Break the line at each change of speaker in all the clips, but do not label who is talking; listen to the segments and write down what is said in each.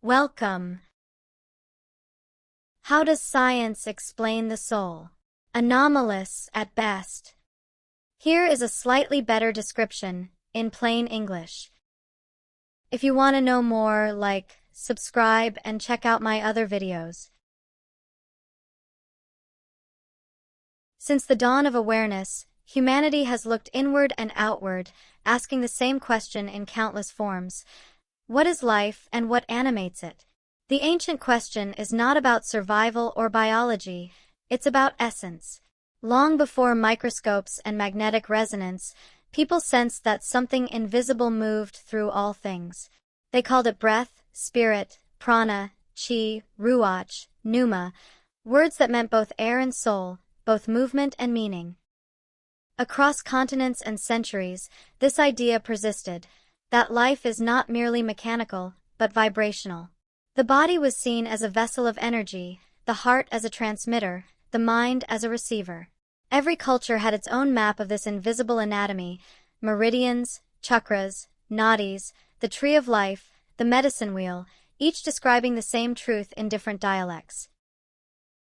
Welcome. How does science explain the soul? Anomalous at best. Here is a slightly better description, in plain English. If you want to know more, subscribe and check out my other videos. Since the dawn of awareness, humanity has looked inward and outward, asking the same question in countless forms. What is life and what animates it? The ancient question is not about survival or biology, it's about essence. Long before microscopes and magnetic resonance, people sensed that something invisible moved through all things. They called it breath, spirit, prana, chi, ruach, pneuma, words that meant both air and soul, both movement and meaning. Across continents and centuries, this idea persisted, that life is not merely mechanical, but vibrational. The body was seen as a vessel of energy, the heart as a transmitter, the mind as a receiver. Every culture had its own map of this invisible anatomy: meridians, chakras, nadis, the tree of life, the medicine wheel, each describing the same truth in different dialects.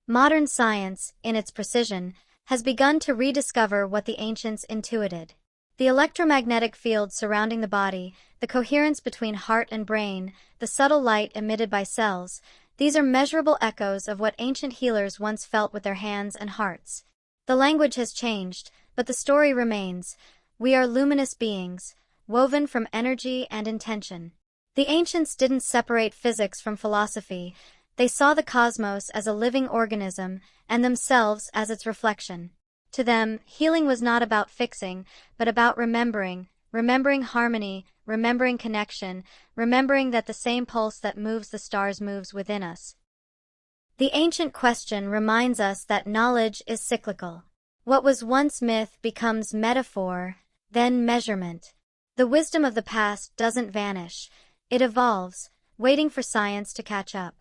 Modern science, in its precision, has begun to rediscover what the ancients intuited. The electromagnetic field surrounding the body, the coherence between heart and brain, the subtle light emitted by cells, these are measurable echoes of what ancient healers once felt with their hands and hearts. The language has changed, but the story remains. We are luminous beings, woven from energy and intention. The ancients didn't separate physics from philosophy. They saw the cosmos as a living organism, and themselves as its reflection. To them, healing was not about fixing, but about remembering harmony, remembering connection, remembering that the same pulse that moves the stars moves within us. The ancient question reminds us that knowledge is cyclical. What was once myth becomes metaphor, then measurement. The wisdom of the past doesn't vanish. It evolves, waiting for science to catch up.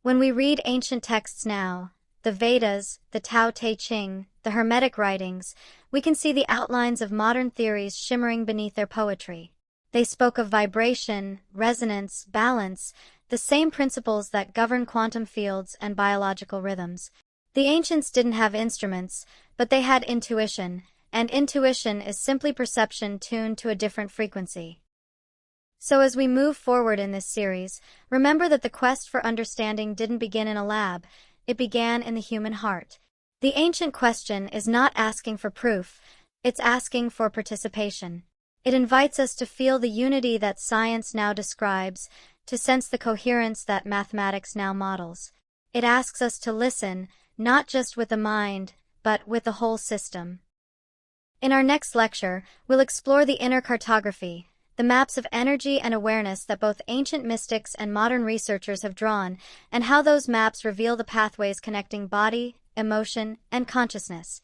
When we read ancient texts now, the Vedas, the Tao Te Ching, the Hermetic writings, we can see the outlines of modern theories shimmering beneath their poetry. They spoke of vibration, resonance, balance, the same principles that govern quantum fields and biological rhythms. The ancients didn't have instruments, but they had intuition, and intuition is simply perception tuned to a different frequency. So as we move forward in this series, remember that the quest for understanding didn't begin in a lab, it began in the human heart. The ancient question is not asking for proof, it's asking for participation. It invites us to feel the unity that science now describes, to sense the coherence that mathematics now models. It asks us to listen, not just with the mind, but with the whole system. In our next lecture, we'll explore the inner cartography, the maps of energy and awareness that both ancient mystics and modern researchers have drawn, and how those maps reveal the pathways connecting body, emotion, and consciousness.